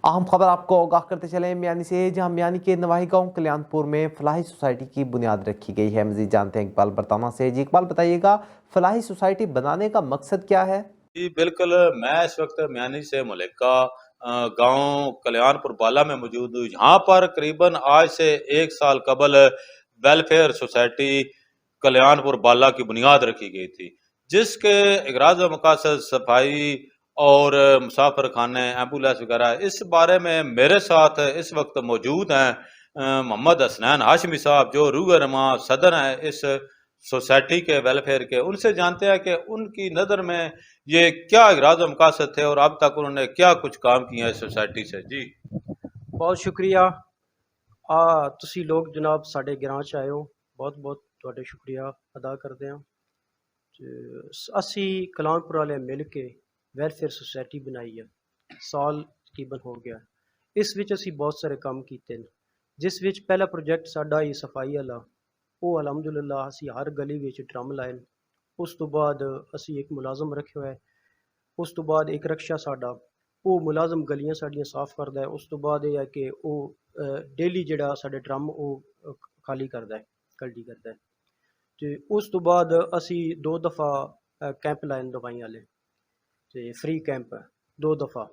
अहम खबर आपको आगाह करते चले मियानी से, जहां मियानी के नवाही गांव कल्याणपुर में फलाही सोसाइटी की बुनियाद रखी गई है। मजीद जानते हैं इकबाल बरताना से। जी इकबाल, बताइएगा फलाही सोसाइटी बनाने का मकसद क्या है? जी बिल्कुल, मैं इस वक्त मियानी से मुलेका गांव कल्याणपुर बाला में मौजूद हूँ। यहाँ पर करीबन आज से 1 साल कबल वेलफेयर सोसाइटी कल्याणपुर बाला की बुनियाद रखी गई थी, जिसके इगराज व मकासद सफाई और मुसाफिर खाने, एम्बुलेंस वगैरह। इस बारे में मेरे साथ इस वक्त मौजूद हैं मोहम्मद हसनैन हाशमी साहब, जो रूह सदर हैं इस सोसाइटी के वेलफेयर के। उनसे जानते हैं कि उनकी नज़र में ये क्या इराद व मकासद थे और अब तक उन्होंने क्या कुछ काम किया इस सोसाइटी से। जी बहुत शुक्रिया। ਤੁਸੀਂ ਲੋਕ ਜਨਾਬ ਸਾਡੇ ਗ੍ਰਾਂ 'ਚ ਆਏ ਹੋ, ਬਹੁਤ ਬਹੁਤ ਤੁਹਾਡੇ ਸ਼ੁਕਰੀਆ ਅਦਾ ਕਰਦੇ ਹਾਂ। ਅਸੀਂ ਕਲਾਨਪੁਰ ਵਾਲੇ ਮਿਲ ਕੇ ਵੈਲਫੇਅਰ ਸੁਸਾਇਟੀ ਬਣਾਈ ਹੈ, ਸਾਲ ਤਕਰੀਬਨ ਹੋ ਗਿਆ। ਇਸ ਵਿੱਚ ਅਸੀਂ ਬਹੁਤ ਸਾਰੇ ਕੰਮ ਕੀਤੇ ਨੇ, ਜਿਸ ਵਿੱਚ ਪਹਿਲਾ ਪ੍ਰੋਜੈਕਟ ਸਾਡਾ ਹੀ ਸਫਾਈ ਵਾਲਾ, ਉਹ ਅਲਹਮਦੁਲਿਲਾ ਅਸੀਂ ਹਰ ਗਲੀ ਵਿੱਚ ਡਰਮ ਲਾਏ ਨੇ। ਉਸ ਤੋਂ ਬਾਅਦ ਅਸੀਂ ਇੱਕ ਮੁਲਾਜ਼ਮ ਰੱਖਿਆ ਹੋਇਆ ਹੈ। ਉਸ ਤੋਂ ਬਾਅਦ ਇੱਕ ਰਕਸ਼ਾ ਸਾਡਾ, ਉਹ ਮੁਲਾਜ਼ਮ ਗਲੀਆਂ ਸਾਡੀਆਂ ਸਾਫ਼ ਕਰਦਾ ਹੈ। ਉਸ ਤੋਂ ਬਾਅਦ ਇਹ ਹੈ ਕਿ ਉਹ ਡੇਲੀ ਜਿਹੜਾ ਸਾਡੇ ਡਰਮ ਉਹ ਖਾਲੀ ਕਰਦਾ ਹੈ, ਕਲਟੀ ਕਰਦਾ ਹੈ। ਅਤੇ ਉਸ ਤੋਂ ਬਾਅਦ ਅਸੀਂ 2 ਦਫਾ ਕੈਂਪ ਲਾਏ ਨੇ ਦਵਾਈਆਂ ਵਾਲੇ, ਅਤੇ ਫ੍ਰੀ ਕੈਂਪ 2 ਦਫਾ।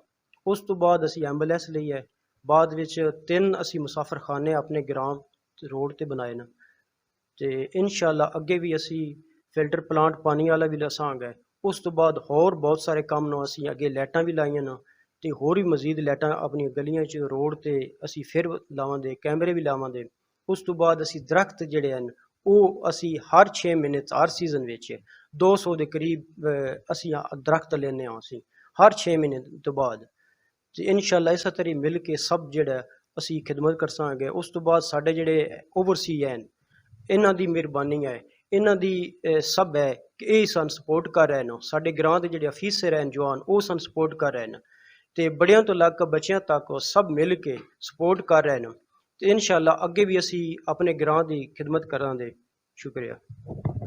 ਉਸ ਤੋਂ ਬਾਅਦ ਅਸੀਂ ਐਂਬੂਲੈਂਸ ਲਈ ਹੈ। ਬਾਅਦ ਵਿੱਚ 3 ਅਸੀਂ ਮੁਸਾਫਰਖਾਨੇ ਆਪਣੇ ਗ੍ਰਾਮ ਰੋਡ 'ਤੇ ਬਣਾਏ ਨੇ, ਅਤੇ ਇਨਸ਼ਾਅੱਲਾ ਅੱਗੇ ਵੀ ਅਸੀਂ ਫਿਲਟਰ ਪਲਾਂਟ ਪਾਣੀ ਵਾਲਾ ਵੀ ਲਾਸਾਂਗੇ। ਉਸ ਤੋਂ ਬਾਅਦ ਹੋਰ ਬਹੁਤ ਸਾਰੇ ਕੰਮ ਨੂੰ ਅਸੀਂ ਅੱਗੇ ਲਾਈਟਾਂ ਵੀ ਲਾਈਆਂ ਨੇ, ਅਤੇ ਹੋਰ ਵੀ ਮਜ਼ੀਦ ਲਾਈਟਾਂ ਆਪਣੀਆਂ ਗਲੀਆਂ 'ਚ ਰੋਡ 'ਤੇ ਅਸੀਂ ਫਿਰ ਲਾਵਾਂਗੇ, ਕੈਮਰੇ ਵੀ ਲਾਵਾਂਗੇ। ਉਸ ਤੋਂ ਬਾਅਦ ਅਸੀਂ ਦਰਖਤ ਜਿਹੜੇ ਹਨ ਉਹ ਅਸੀਂ ਹਰ 6 ਮਹੀਨੇ ਹਰ ਸੀਜ਼ਨ ਵਿੱਚ 200 ਦੇ ਕਰੀਬ ਅਸੀਂ ਦਰਖਤ ਲੈਂਦੇ ਹਾਂ, ਅਸੀਂ ਹਰ 6 ਮਹੀਨੇ ਤੋਂ ਬਾਅਦ। ਅਤੇ ਇਨਸ਼ਾਅੱਲਾ ਇਸੇ ਤਰ੍ਹਾਂ ਮਿਲ ਕੇ ਸਭ ਜਿਹੜਾ ਅਸੀਂ ਖਿਦਮਤ ਕਰਸਾਂਗੇ। ਉਸ ਤੋਂ ਬਾਅਦ ਸਾਡੇ ਜਿਹੜੇ ਓਵਰਸੀ ਹਨ, ਇਹਨਾਂ ਦੀ ਮਿਹਰਬਾਨੀ ਹੈ, ਇਹਨਾਂ ਦੀ ਸਭ ਹੈ ਕਿ ਇਹ ਸਾਨੂੰ ਸਪੋਰਟ ਕਰ ਰਹੇ ਨੇ। ਸਾਡੇ ਗ੍ਰਾਂ ਦੇ ਜਿਹੜੇ ਅਫੀਸਰ ਹਨ ਜਵਾਨ, ਉਹ ਸਾਨੂੰ ਸਪੋਰਟ ਕਰ ਰਹੇ ਨੇ, ਅਤੇ ਬੜਿਆਂ ਤੋਂ ਲੱਗ ਕੇ ਬੱਚਿਆਂ ਤੱਕ ਉਹ ਸਭ ਮਿਲ ਕੇ ਸਪੋਰਟ ਕਰ ਰਹੇ ਨੇ। ਅਤੇ ਇਨਸ਼ਾਅੱਲਾ ਅੱਗੇ ਵੀ ਅਸੀਂ ਆਪਣੇ ਗ੍ਰਾਂ ਦੀ ਖਿਦਮਤ ਕਰਾਂਗੇ। ਸ਼ੁਕਰੀਆ।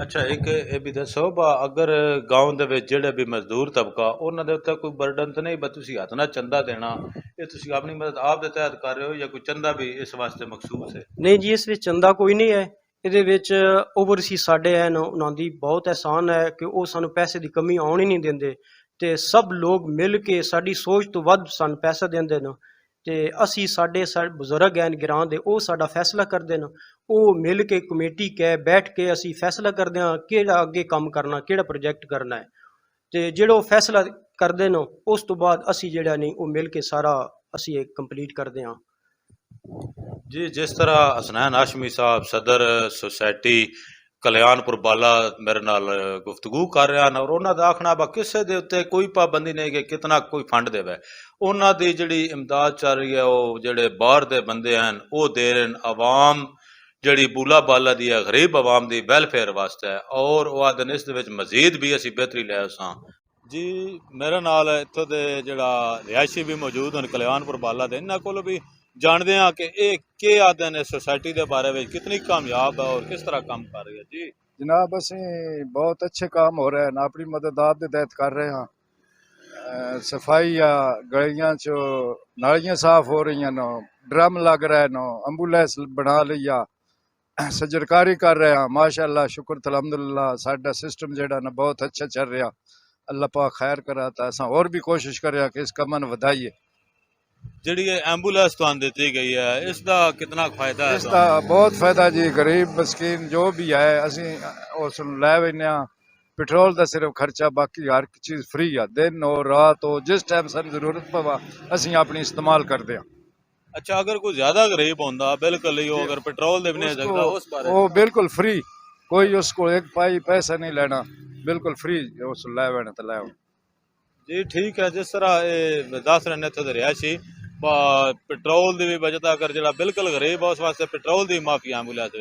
अच्छा, एक ये भी दसो अगर गाँव ਦੇ ਵਿੱਚ ਜਿਹੜੇ ਵੀ ਮਜ਼ਦੂਰ ਤਬਕਾ, ਉਹਨਾਂ ਦੇ ਉੱਤੇ ਕੋਈ ਬਰਡਨ ਤਾਂ ਨਹੀਂ, ਤੁਸੀਂ ਹੱਥ ਨਾਲ ਚੰਦਾ ਦੇਣਾ, ਇਹ ਤੁਸੀਂ ਆਪਣੀ ਮਦਦ ਆਪ ਦੇ ਤਹਿਤ ਕਰ ਰਹੇ ਹੋ ਜਾਂ ਕੋਈ ਚੰਦਾ ਵੀ ਇਸ ਵਾਸਤੇ ਮਖਸੂਸ ਹੈ? ਨਹੀਂ ਜੀ, ਇਸ ਵਿੱਚ ਚੰਦਾ ਕੋਈ ਨਹੀਂ ਹੈ। ਇਹਦੇ ਵਿੱਚ ਓਵਰਸੀ ਸਾਡੇ ਹਨ, ਉਹਨਾਂ ਦੀ ਬਹੁਤ ਅਹਿਸਾਨ ਹੈ ਕਿ ਉਹ ਸਾਨੂੰ ਪੈਸੇ ਦੀ ਕਮੀ ਆਉਣ ਹੀ ਨਹੀਂ ਦਿੰਦੇ, ਅਤੇ ਸਭ ਲੋਕ ਮਿਲ ਕੇ ਸਾਡੀ ਸੋਚ ਤੋਂ ਵੱਧ ਸਾਨੂੰ ਪੈਸਾ ਦਿੰਦੇ ਨੇ। ਅਤੇ ਅਸੀਂ ਸਾਡੇ ਬਜ਼ੁਰਗ ਹਨ ਗ੍ਰਾਂ ਦੇ, ਉਹ ਸਾਡਾ ਫੈਸਲਾ ਕਰਦੇ ਨੇ। ਉਹ ਮਿਲ ਕੇ ਕਮੇਟੀ ਬੈਠ ਕੇ ਅਸੀਂ ਫੈਸਲਾ ਕਰਦੇ ਹਾਂ ਕਿਹੜਾ ਅੱਗੇ ਕੰਮ ਕਰਨਾ, ਕਿਹੜਾ ਪ੍ਰੋਜੈਕਟ ਕਰਨਾ ਹੈ, ਅਤੇ ਜਿਹੜਾ ਉਹ ਫੈਸਲਾ ਕਰਦੇ ਨੇ ਉਸ ਤੋਂ ਬਾਅਦ ਅਸੀਂ ਜਿਹੜਾ ਨਹੀਂ ਉਹ ਮਿਲ ਕੇ ਸਾਰਾ ਅਸੀਂ ਕੰਪਲੀਟ ਕਰਦੇ ਹਾਂ। ਜੀ ਜਿਸ ਤਰ੍ਹਾਂ ਹਸਨੈਨ ਹਾਸ਼ਮੀ ਸਾਹਿਬ ਸਦਰ ਸੁਸਾਇਟੀ ਕਲਿਆਣਪੁਰ ਬਾਲਾ ਮੇਰੇ ਨਾਲ ਗੁਫ਼ਤਗੂ ਕਰ ਰਿਹਾ ਹਨ, ਔਰ ਉਹਨਾਂ ਦਾ ਆਖਣਾ ਬਾ ਕਿਸੇ ਦੇ ਉੱਤੇ ਕੋਈ ਪਾਬੰਦੀ ਨਹੀਂ ਕਿ ਕਿਤਨਾ ਕੋਈ ਫੰਡ ਦੇਵੇ। ਉਹਨਾਂ ਦੀ ਜਿਹੜੀ ਇਮਦਾਦ ਚੱਲ ਰਹੀ ਹੈ ਉਹ ਜਿਹੜੇ ਬਾਹਰ ਦੇ ਬੰਦੇ ਹਨ ਉਹ ਦੇ ਰਹੇ ਆਵਾਮ ਜਿਹੜੀ ਬੂਲਾ ਬਾਲਾ ਦੀ ਹੈ ਗਰੀਬ ਆਵਾਮ ਦੀ ਵੈਲਫੇਅਰ ਵਾਸਤੇ ਹੈ, ਔਰ ਉਹ ਆਦਨ ਇਸ ਦੇ ਵਿੱਚ ਮਜ਼ੀਦ ਵੀ ਅਸੀਂ ਬਿਹਤਰੀ ਲੈ ਸਾਂ। ਜੀ ਮੇਰੇ ਨਾਲ ਇੱਥੋਂ ਦੇ ਜਿਹੜਾ ਰਿਹਾਇਸ਼ੀ ਵੀ ਮੌਜੂਦ ਹਨ ਕਲਿਆਣਪੁਰ ਬਾਲਾ ਦੇ, ਇਹਨਾਂ ਕੋਲ ਵੀ ਜਾਣਦੇ हैं कि ये क्या आदन है सोसाइटी के बारे में, कितनी कामयाब है और किस तरह काम कर रही है। जी जनाब असी बहुत अच्छे काम हो रहे हैं, अपनी मदद आप के तहत कर रहे हैं। सफाई या गलियां चो नालियां साफ हो रही हैं, ड्रम लग रहे हैं, एंबूलेंस बना लिया, सजरकारी कर रहे हैं। माशाअल्लाह शुक्र अल्हम्दुलिल्लाह साडा सिस्टम जेड़ा ना बहुत अच्छा चल रहा। अल्लाह पाक खैर करा तो असा और भी कोशिश कर रहे कि इस कम न वधाइए। जी एंबूलेंस तो दी गई है, इसका कितना फायदा है? इसका बहुत फायदा जी, गरीब मस्कीन जो भी है असी उस लै लेने। पेट्रोल का सिर्फ खर्चा, बाकी हर चीज़ फ्री है, दिन हो रात हो जिस टाइम सारी जरूरत पवा असी अपनी इस्तेमाल करते हैं। अच्छा, अगर कोई ज्यादा गरीब होंदा बिल्कुल ही अगर पेट्रोल दे भी नहीं सकता उस बारे वो बिल्कुल फ्री, कोई उसको एक पैसा नहीं लेना, बिल्कुल फ्री उस लै तो लै। जी ठीक है। जिस तरह ये दस रहे ने इत्थों दे रिहायशी पेट्रोल की भी बचत अगर जो बिल्कुल गरीब है उस वास्ते पेट्रोल की माफी एंबूलेंस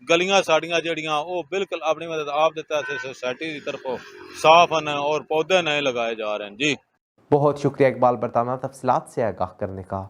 गलियां साड़ियां जड़ियां वो बिल्कुल अपनी मदद आप देता है सोसाइटी की तरफों साफ हैं और पौधे नए लगाए जा रहे हैं। जी बहुत शुक्रिया इकबाल बरताना तफसीलात से आगाह करने का।